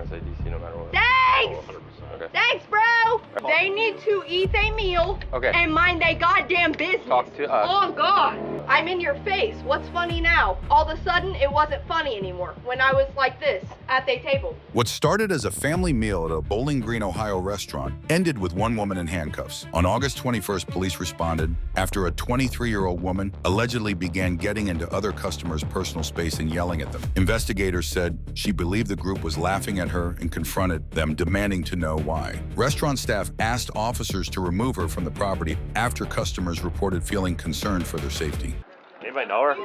gonna say DC no matter what. Thanks! Oh, 100%. Okay. Thanks, bro! They need to eat their meal and mind their goddamn business. Talk to us. Oh, God. I'm in your face. What's funny now? All of a sudden, it wasn't funny anymore when I was like this at their table. What started as a family meal at a Bowling Green, Ohio restaurant ended with one woman in handcuffs. On August 21st, police responded after a 23-year-old woman allegedly began getting into other customers' personal space and yelling at them. Investigators said she believed the group was laughing at her and confronted them, demanding to know why. Restaurant staff asked officers to remove her from the property after customers reported feeling concerned for their safety. Anybody know her?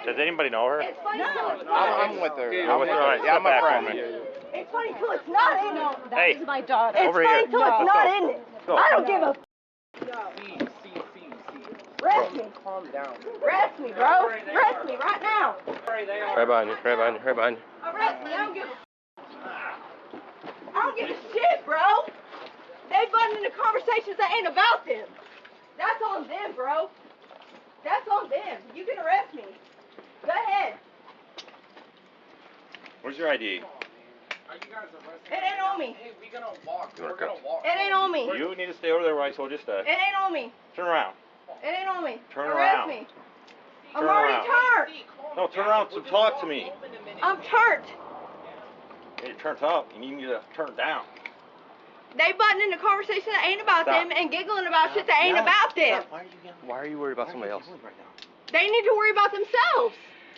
Does anybody know her? No. I'm with her. You're with her? All right, Yeah, I'm step a back friend. for me. It's funny till it's not in it. Hey, This is my daughter. It's over funny here. till it's Let's not go. in it. Go. I don't give a Rest me. Calm down. Rest me, bro. Rest me right now. Right behind you, right behind you, right behind you. Arrest me. I don't give a shit, bro. They butting into conversations that ain't about them. That's on them, bro. That's on them. You can arrest me. Go ahead. Where's your ID? It ain't on me. Hey, we're gonna walk. You wanna We're gonna go? walk. It ain't on me. You need to stay over there where I told you to stay. It ain't on me. Turn around. It ain't on me. Turn Arrest around. me. I'm Turn already around. turned. No, turn around and talk to me. I'm turned. Hey, it turns up. You need to turn down. They butting into conversations that ain't about Stop. them and giggling about shit that ain't Yeah. about them. Stop. Why are you yelling? Why are you worried about somebody else? Right now? They need to worry about themselves.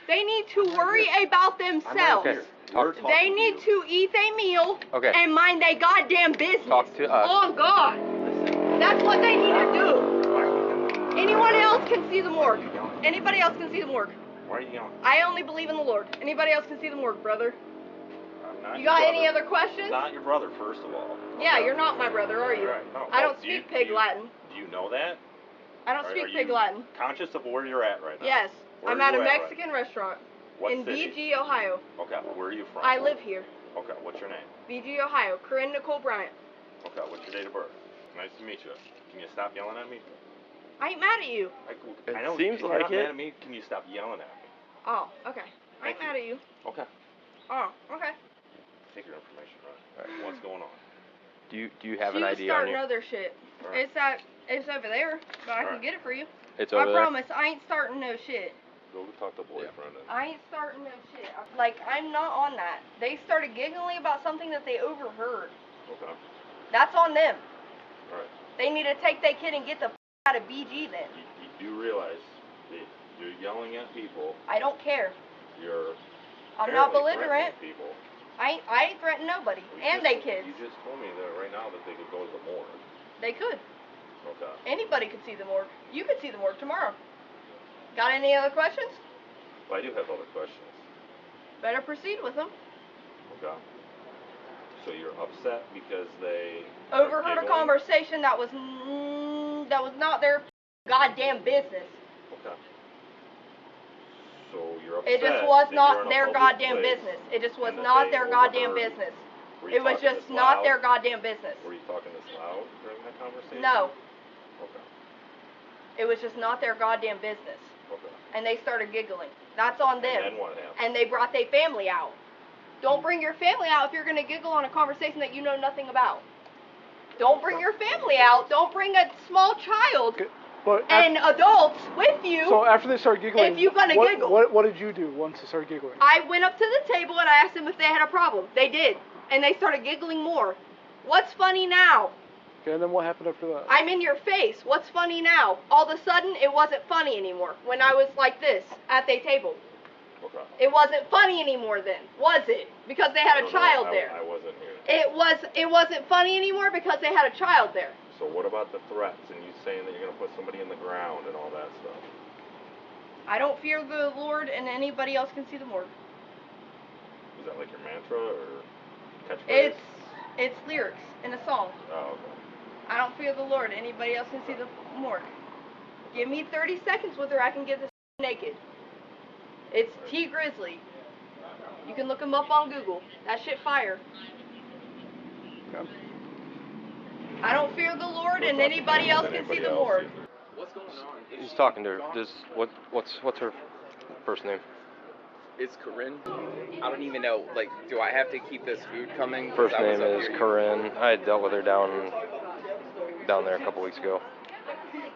They need to worry about themselves. Okay. We're Talk, talking They need to eat their meal and mind their goddamn business. Talk to us. Oh, God. That's what they need to do. Anyone else can see the morgue. Anybody else can see the morgue. Why are you yelling? I only believe in the Lord. Anybody else can see the morgue, brother. I'm not You your got brother. any other questions? Not your brother, first of all. Yeah, Okay. you're not my brother, are you? Right. No. I don't Do you- speak pig do you- Latin. Do you know that? I don't Are speak you pig Latin. Conscious of where you're at right now? Yes. Where I'm are at a you right Mexican restaurant What in city? BG, Ohio. Okay, where are you from? I live here. Okay, what's your name? BG, Ohio. Corinne Nicole Bryant. Okay, what's your date of birth? Nice to meet you. Can you stop yelling at me? I ain't mad at you. I know, seems if you're like not it. mad at me, can you stop yelling at me? Oh, okay. I ain't Thank mad at you. Okay, Oh, okay. take your information, right? What's going on? Do you have She an was ID on starting you? other shit. All right. It's over there, but I can Alright. get it for you. It's I over there. promise, I ain't starting no shit. Go talk to boyfriend. And I ain't starting no shit. Like, I'm not on that. They started giggling about something that they overheard. Okay, That's on them. alright. They need to take their kid and get the out of BG then. You do realize that you're yelling at people, I don't care. you're I'm not apparently belligerent. threatening people. I ain't threatening nobody. You And just- they kids. You just told me that right now that they could go to the morgue. They could. Okay. Anybody could see the morgue. You could see the morgue tomorrow. Got any other questions? Well, I do have other questions. Better proceed with them. Okay. So you're upset because they are Overheard a giggling? conversation that was not their goddamn business. Okay. So you're upset. It just was that you're not in a their public goddamn place business. It just was and that not they their goddamn overheard- business. Were you It was talking just this not loud? their goddamn business. Were you talking this loud during that conversation? No, Okay. it was just not their goddamn business. Okay. And they started giggling. That's on them. And then what happened? And they brought their family out. Don't bring your family out if you're going to giggle on a conversation that you know nothing about. Don't bring your family out. Don't bring a small child Okay, but and adults with you. so after they started giggling, if you gonna what, giggle. what did you do once they started giggling? I went up to the table and I asked them if they had a problem. They did. And they started giggling more. What's funny now? Okay, and then what happened after that? I'm in your face. What's funny now? All of a sudden, it wasn't funny anymore when I was like this at their table. Okay. It wasn't funny anymore then, was it? Because they had I a don't know. child I there. wasn't here. It wasn't funny anymore because they had a child there. So what about the threats and you saying that you're going to put somebody in the ground and all that stuff? I don't fear the Lord and anybody else can see the morgue. Is that like your mantra or catchphrase? It's lyrics in a song. Oh, okay. I don't fear the Lord. Anybody else can see the morgue. Give me 30 seconds with her. I can get this naked. It's T Grizzly. You can look him up on Google. That shit fire. Okay. I don't fear the Lord, and anybody else can see the morgue. He's talking to her. What's her first name? It's Corinne. I don't even know. Like, do I have to keep this food coming? First I was name up is here- Corinne. I had dealt with her down there a couple weeks ago.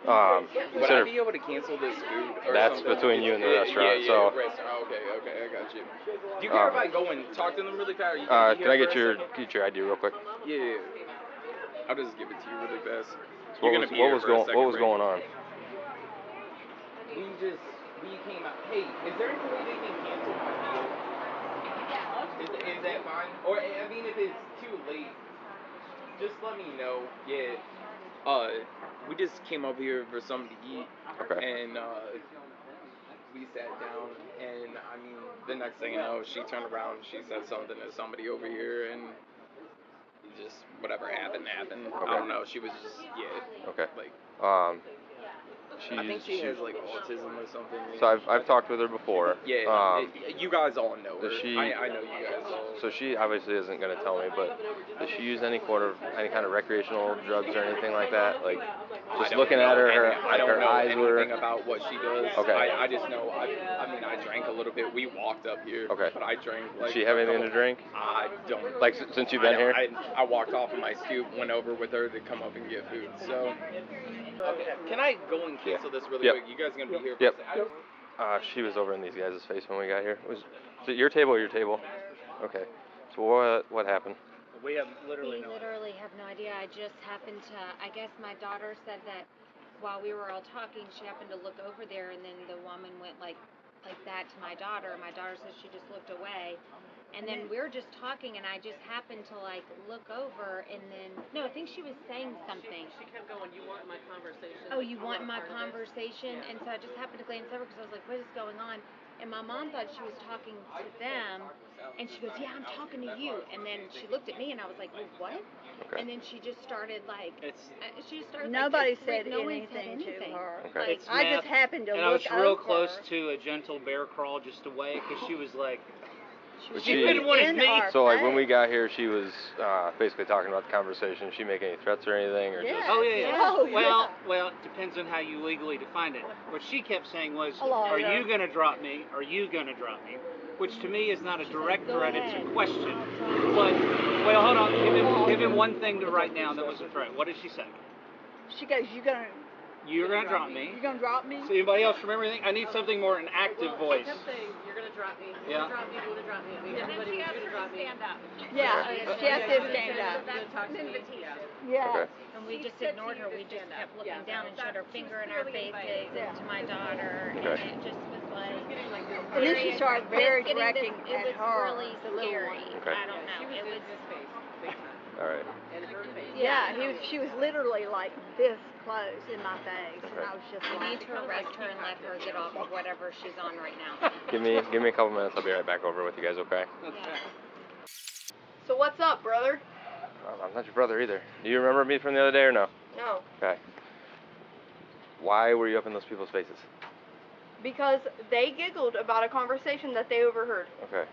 Would I Consider be able to cancel this food or that's something? between you and the Yeah, restaurant. Yeah, so, restaurant. Okay, I got you. Do you care if I go and talk to them really fast? Or you can be here I get for a your second? ID real quick? Yeah. I'll just give it to you really fast. So what was going on? We came out. Hey, is there any way they can cancel my meal? Is that fine? Or I mean, if it's too late, just let me know. Yeah. We just came up here for something to eat. Okay. And we sat down, and I mean, the next thing you know, she turned around, she said something to somebody over here, and just whatever happened. Okay. I don't know. She was just Okay. like. I think she has like autism or something. So I've talked with her before. Yeah. You guys all know her. Does she? I know you guys all. So she obviously isn't going to tell me, but does she use any kind of recreational drugs or anything like that? Like, just looking at her, I don't know eyes anything were. about what she does. Okay. I just know. I mean, I drank a little bit. We walked up here. Okay. But I drank. Like, Does she have anything to drink? I don't. Like since you've been here? I walked off of my stoop, went over with her to come up and get food. So. Okay. Can I go and cancel this really quick? You guys are gonna be here for a second? She was over in these guys' face when we got here. Was it your table or your table? Okay. So what happened? We have literally have no idea. I just happened to, I guess my daughter said that while we were all talking, she happened to look over there, and then the woman went like that to my daughter. My daughter said she just looked away. And then we were just talking, and I just happened to look over, and then I think she was saying something. She kept going, "You want my conversation?" Oh, you want my conversation? Yeah. And so I just happened to glance over because I was like, what is going on? And my mom thought she was talking to them, and she goes, yeah, I'm talking to you. And then she looked at me, and I was like, well, what? Okay. And then she just started Nobody said no one anything said to her. Okay. I just happened to and look I was real over. close to a gentle bear crawl just away because she was like, She didn't want to in me. our So when we face. got here, she was basically talking about the conversation. Did she make any threats or anything, or Yeah. just? Oh yeah. Oh, Well, it depends on how you legally define it. What she kept saying was, Hello, "Are yeah. you gonna drop me? Are you gonna drop me?" Which to me is not a direct threat; it's a question. But hold on, give him one thing to write down that was a threat. What did she say? She goes, You're gonna drop me. you gonna drop me? So anybody else remember anything? I need something more an active voice. She kept saying, "You're gonna drop me. You're Yeah. gonna drop me. You're gonna drop me." I mean, everybody was gonna drop me. Yeah, she has to stand up. Yeah. Okay. And we just ignored her. We just kept looking down and showed her finger in our faces and to my daughter. Okay. And it just was And then she started very It directing was at her. really the little scary. one. Okay. I don't know. It was. All right. Yeah, she was literally like this close in my face, and I was just We need like, to arrest her and let her get off of whatever she's on right now. Give me a couple minutes. I'll be right back over with you guys. Okay. Yeah. So what's up, brother? I'm not your brother either. Do you remember me from the other day or no? No. Okay. Why were you up in those people's faces? Because they giggled about a conversation that they overheard. Okay.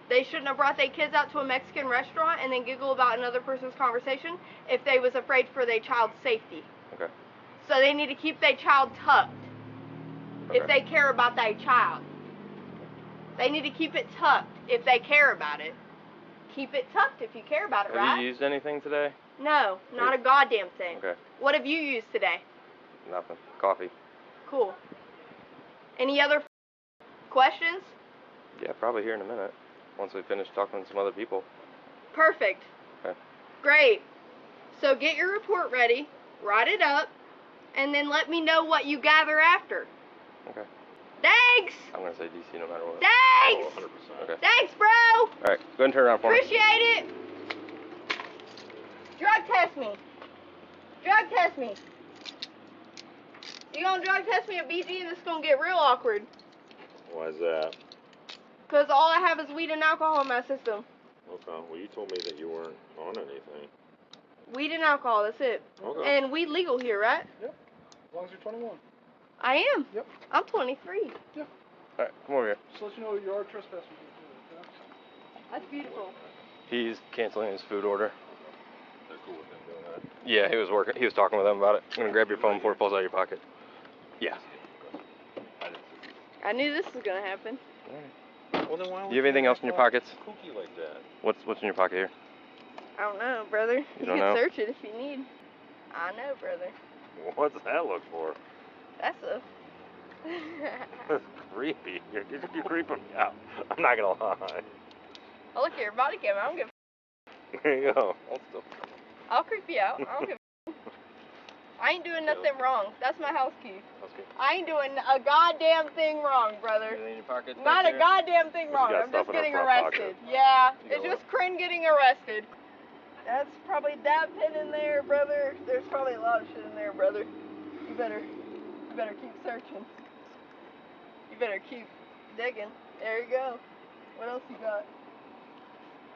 They shouldn't have brought their kids out to a Mexican restaurant and then giggle about another person's conversation if they was afraid for their child's safety. Okay. So they need to keep their child tucked if Okay. they care about their child. They need to keep it tucked if they care about it. Keep it tucked if you care about it, Have right? you used anything today? No, not a goddamn thing. Okay. What have you used today? Nothing. Coffee. Cool. Any other questions? Yeah, probably here in a minute. Once we finish talking to some other people. Perfect. Okay. Great. So get your report ready, write it up, and then let me know what you gather after. Okay. Thanks! I'm gonna say DC no matter what. Thanks! 100%. Okay. Thanks, bro! Alright, go ahead and turn around for me. Appreciate it! Drug test me. Drug test me. You gonna drug test me at BG and it's gonna get real awkward. Why is that? Cause all I have is weed and alcohol in my system. Okay. Well, you told me that you weren't on anything. Weed and alcohol, that's it. Okay. And weed legal here, right? Yep. As long as you're 21. I am. Yep. I'm 23. Alright, come over here. Just let you know you are trespassing. Yeah. That's beautiful. He's canceling his food order. They're cool with him doing that. Yeah, he was working. He was talking with them about it. I'm gonna grab your phone before it falls out of your pocket. Yeah. I knew this was gonna happen. Alright. Well, then why Do you have anything else in your pockets? Kooky like that. What's in your pocket here? I don't know, brother. You don't can know? search it if you need. I know, brother. What's that look for? That's a... That's creepy. You're creeping me out. I'm not gonna lie. Oh, look at your body cam. I don't give There you go. Hold still. I'll creep you out. I don't give I ain't doing nothing wrong. That's my house key. Okay. I ain't doing a goddamn thing wrong, brother. Anything in your pockets? Not a back there? goddamn thing wrong. got I'm stuff just in her getting front arrested. pocket. Yeah, You it's got just Crin getting arrested. That's probably dab pin in there, brother. There's probably a lot of shit in there, brother. You better keep searching. You better keep digging. There you go. What else you got?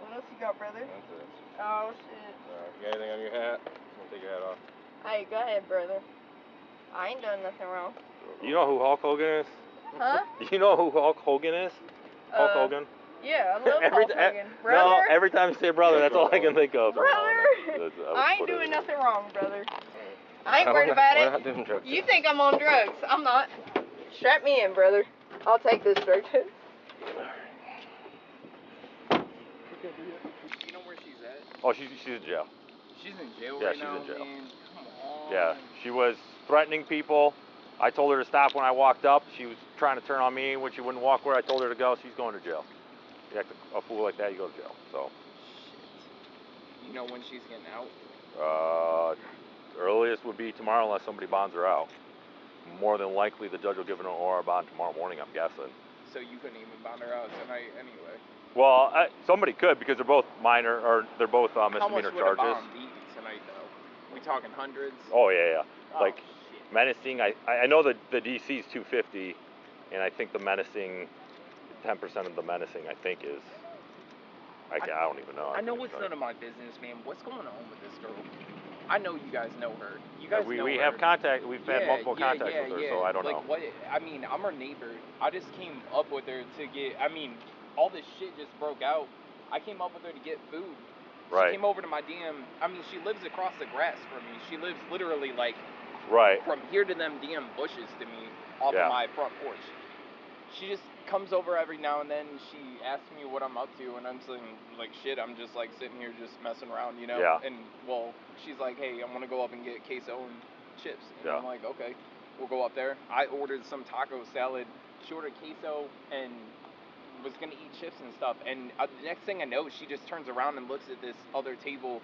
What else you got, brother? That's it. Oh shit. Alright, you got anything on your hat? I'm gonna take your hat off. Hey, go ahead, brother. I ain't done nothing wrong. You know who Hulk Hogan is? Huh? You know who Hulk Hogan is? Hulk Hogan? Yeah, I love Every Hulk ti- Hogan. No, Brother? every time you say brother, that's all I can think of. Brother! I ain't doing nothing wrong, brother. I ain't worried about We're it. not doing drugs. You think I'm on drugs. I'm not. Strap me in, brother. I'll take this drug test. You know where she's at? Oh, she's in jail. She's in jail Yeah, right she's now, in jail. man. Come on. Yeah, she was threatening people. I told her to stop when I walked up. She was trying to turn on me when she wouldn't walk where I told her to go. She's going to jail. You act a fool like that, you go to jail. So, Shit. You know when she's getting out? earliest would be tomorrow unless somebody bonds her out. More than likely, the judge will give her an OR bond tomorrow morning, I'm guessing. So you couldn't even bond her out tonight anyway. Well, somebody could because they're both minor, or they're both How much misdemeanor would a charges. bond be tonight, though? We talking hundreds? Oh yeah. Oh, Like shit. menacing, I know that the DC is 250, and I think the menacing, 10% of the menacing, I think is. I don't even know. I know it's none of my business, man. What's going on with this girl? I know you guys know her. You guys know we her. have contact. We've had multiple contacts with her, so I don't know. What? I mean, I'm her neighbor. I just came up with her to get. I mean, all this shit just broke out. I came up with her to get food. Right. She came over to my damn. I mean, she lives across the grass from me. She lives literally like. Right. From here to them damn bushes to me, off of my front porch. She just comes over every now and then. She asks me what I'm up to, and I'm saying like shit. I'm just like sitting here just messing around, you know. Yeah. And well, she's like, hey, I'm gonna go up and get queso and chips. And Yeah. I'm like, okay, we'll go up there. I ordered some taco salad. She ordered queso and was gonna eat chips and stuff. And the next thing I know, she just turns around and looks at this other table.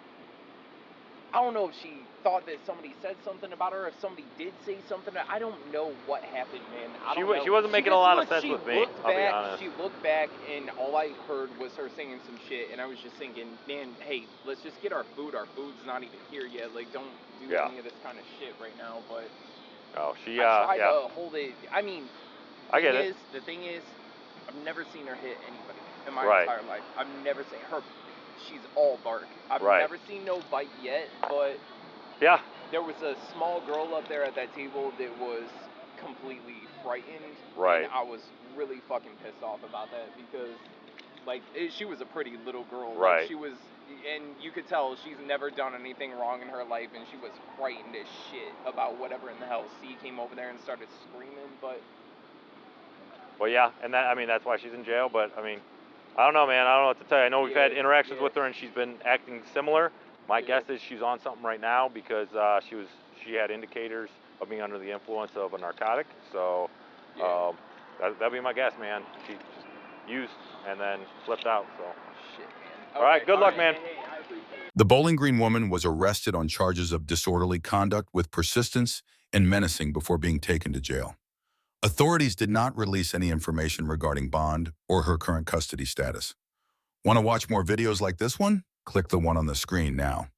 I don't know if she thought that somebody said something about her, if somebody did say something. I don't know what happened, man. I don't know. She wasn't making a lot of sense with me, I'll be honest. She looked back, and all I heard was her saying some shit, and I was just thinking, man, hey, let's just get our food. Our food's not even here yet. Like, don't do any of this kind of shit right now. But I tried to hold it. I mean, I get it. The thing is, I've never seen her hit anybody in my entire life. I've never seen her. She's all bark. I've never seen no bite yet, but there was a small girl up there at that table that was completely frightened. Right. And I was really fucking pissed off about that because, like, she was a pretty little girl. Right. Like, she was, and you could tell she's never done anything wrong in her life, and she was frightened as shit about whatever in the hell. C came over there and started screaming, but. Well, yeah, and that's why she's in jail. But I mean, I don't know, man. I don't know what to tell you. I know we've had interactions with her, and she's been acting similar. My guess is she's on something right now because she had indicators of being under the influence of a narcotic. So that'd be my guess, man. She just used and then flipped out. So shit, man. All right, good luck, man. Hey, I appreciate it. The Bowling Green woman was arrested on charges of disorderly conduct with persistence and menacing before being taken to jail. Authorities did not release any information regarding bond or her current custody status. Want to watch more videos like this one? Click the one on the screen now.